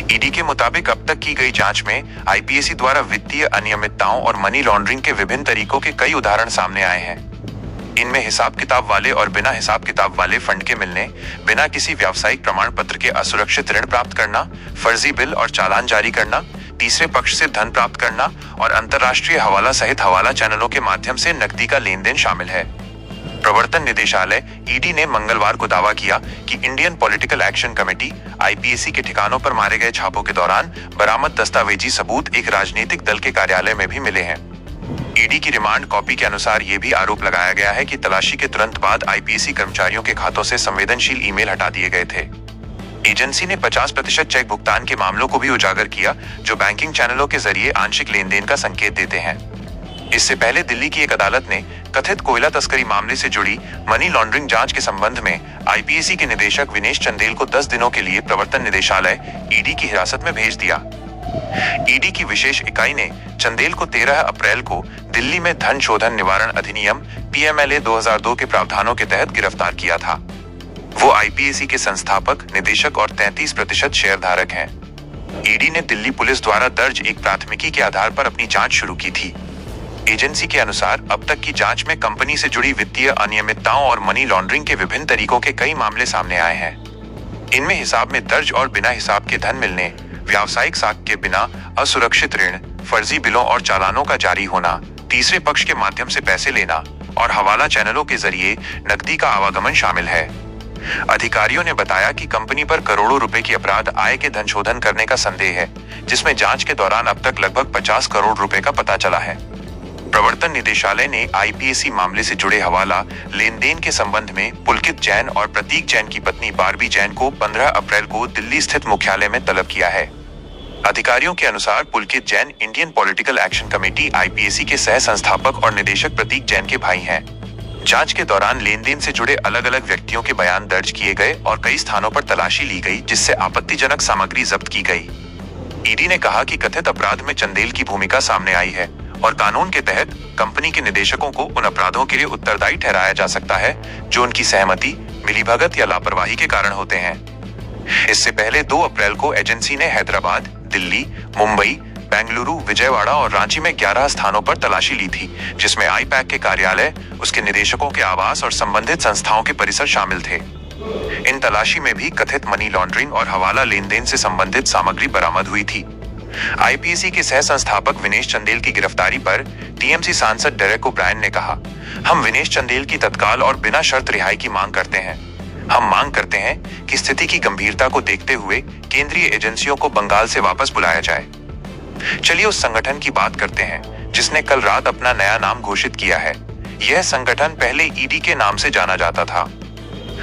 ED के मुताबिक अब तक की गई जांच में आईपीएसी द्वारा वित्तीय अनियमितताओं और मनी लॉन्ड्रिंग के विभिन्न तरीकों के कई उदाहरण सामने आए हैं। इनमें हिसाब किताब वाले और बिना हिसाब किताब वाले फंड के मिलने, बिना किसी व्यावसायिक प्रमाण पत्र के असुरक्षित ऋण प्राप्त करना, फर्जी बिल और चालान जारी करना, तीसरे पक्ष से धन प्राप्त करना और अंतर्राष्ट्रीय हवाला सहित हवाला चैनलों के माध्यम से नकदी का लेन देन शामिल है। प्रवर्तन निदेशालय ईडी ने मंगलवार को दावा किया कि Indian political action committee IPAC के ठिकानों पर मारे गए छापों के दौरान बरामद दस्तावेजी सबूत एक राजनीतिक दल के कार्यालय में भी मिले हैं। ईडी की रिमांड कॉपी के अनुसार यह भी आरोप लगाया गया है कि तलाशी के तुरंत बाद आईपीएसी कर्मचारियों के खातों से संवेदनशील ईमेल हटा दिए गए थे। एजेंसी ने 50% चेक भुगतान के मामलों को भी उजागर किया, जो बैंकिंग चैनलों के जरिए आंशिक लेन देन का संकेत देते हैं। इससे पहले दिल्ली की एक अदालत ने कथित कोयला तस्करी मामले से जुड़ी मनी लॉन्ड्रिंग जांच के संबंध में आईपीएसी के निदेशक विनेश चंदेल को 10 दिनों के लिए प्रवर्तन निदेशालय ईडी की हिरासत में भेज दिया। ईडी की विशेष इकाई ने चंदेल को 13 अप्रैल को दिल्ली में धन शोधन निवारण अधिनियम पीएमएलए 2002 के प्रावधानों के तहत गिरफ्तार किया था। वो आईपीएसी के संस्थापक, निदेशक और 33% शेयरधारक हैं। ईडी ने दिल्ली पुलिस द्वारा दर्ज एक प्राथमिकी के आधार पर अपनी जांच शुरू की थी। एजेंसी के अनुसार अब तक की जांच में कंपनी से जुड़ी वित्तीय अनियमितताओं और मनी लॉन्ड्रिंग के विभिन्न तरीकों के कई मामले सामने आए हैं। इनमें हिसाब में दर्ज और बिना हिसाब के धन मिलने, व्यावसायिक साख के बिना असुरक्षित ऋण, फर्जी बिलों और चालानों का जारी होना, तीसरे पक्ष के माध्यम से पैसे लेना और हवाला चैनलों के जरिए नकदी का आवागमन शामिल है। अधिकारियों ने बताया कि कंपनी पर करोड़ों रुपए की अपराध आय के धन शोधन करने का संदेह है, जिसमें जांच के दौरान अब तक लगभग 50 करोड़ रुपए का पता चला है। प्रवर्तन निदेशालय ने आईपीएसी मामले से जुड़े हवाला लेन देन के संबंध में पुलकित जैन और प्रतीक जैन की पत्नी बारबी जैन को 15 अप्रैल को दिल्ली स्थित मुख्यालय में तलब किया है। अधिकारियों के अनुसार Pulkit Jain Indian political action committee IPAC के सह संस्थापक और निदेशक प्रतीक जैन के भाई हैं। जांच के दौरान लेन देन से जुड़े अलग अलग व्यक्तियों के बयान दर्ज किए गए और कई स्थानों पर तलाशी ली गई, जिससे आपत्तिजनक सामग्री जब्त की गई। ईडी ने कहा कि कथित अपराध में चंदेल की भूमिका सामने आई है और कानून के तहत कंपनी के निदेशकों को उन अपराधों के लिए उत्तरदायी ठहराया जा सकता है जो उनकी सहमति, मिलीभगत या लापरवाही के कारण होते हैं। इससे पहले 2 अप्रैल को एजेंसी ने हैदराबाद, दिल्ली, मुंबई, बेंगलुरु, विजयवाड़ा और रांची में 11 स्थानों पर तलाशी ली थी, जिसमें आईपैक के कार्यालय, उसके निदेशकों के आवास और संबंधित संस्थाओं के परिसर शामिल थे। इन तलाशी में भी कथित मनी लॉन्ड्रिंग और हवाला लेन देन से संबंधित सामग्री बरामद हुई थी। आईपीएसी के सह संस्थापक विनेश चंदेल की गिरफ्तारी पर टीएमसी सांसद डेरेक ओब्रायन ने कहा, हम विनेश चंदेल की तत्काल और बिना शर्त रिहाई की मांग करते हैं। हम मांग करते हैं कि स्थिति की गंभीरता को देखते हुए केंद्रीय एजेंसियों को बंगाल से वापस बुलाया जाए। चलिए उस संगठन की बात करते हैं जिसने कल रात अपना नया नाम घोषित किया है। यह संगठन पहले ईडी के नाम से जाना जाता था।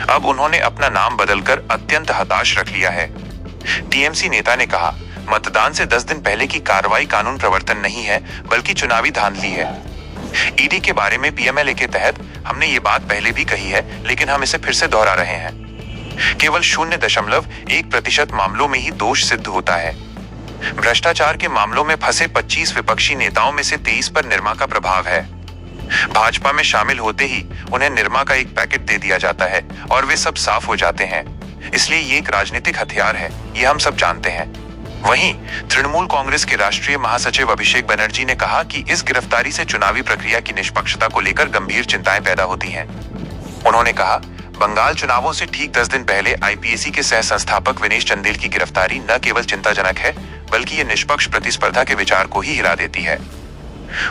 अब उन्होंने अपना नाम बदलकर अत्यंत हताश रख लिया है। टीएमसी नेता ने कहा, मतदान से 10 दिन पहले की कार्रवाई कानून प्रवर्तन नहीं है, बल्कि चुनावी धांधली है। ईडी के बारे में पीएमएलए के तहत हमने ये बात पहले भी कही है, लेकिन हम इसे फिर से दोहरा रहे हैं। केवल 0.1% मामलों में ही दोष सिद्ध होता है। भ्रष्टाचार के मामलों में फंसे 25 विपक्षी नेताओं में से 23 पर निरमा का प्रभाव है। भाजपा में शामिल होते ही उन्हें निरमा का एक पैकेट दे दिया जाता है और वे सब साफ हो जाते हैं। इसलिए ये एक राजनीतिक हथियार है, ये हम सब जानते हैं। वहीं तृणमूल कांग्रेस के राष्ट्रीय महासचिव अभिषेक बनर्जी ने कहा कि इस गिरफ्तारी से चुनावी प्रक्रिया की निष्पक्षता को लेकर गंभीर चिंताएं पैदा होती हैं। उन्होंने कहा, बंगाल चुनावों से ठीक 10 दिन पहले आईपीएसी के सह संस्थापक विनेश चंदेल की गिरफ्तारी न केवल चिंताजनक है, बल्कि ये निष्पक्ष प्रतिस्पर्धा के विचार को ही हिला देती है।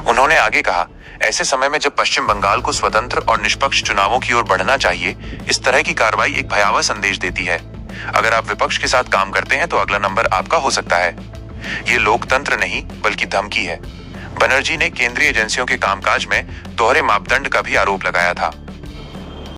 उन्होंने आगे कहा, ऐसे समय में जब पश्चिम बंगाल को स्वतंत्र और निष्पक्ष चुनावों की ओर बढ़ना चाहिए, इस तरह की कार्रवाई एक भयावह संदेश देती है। अगर आप विपक्ष के साथ काम करते हैं तो अगला नंबर आपका हो सकता है। ये लोकतंत्र नहीं बल्कि धमकी है। बनर्जी ने केंद्रीय एजेंसियों के कामकाज में दोहरे मापदंड का भी आरोप लगाया था।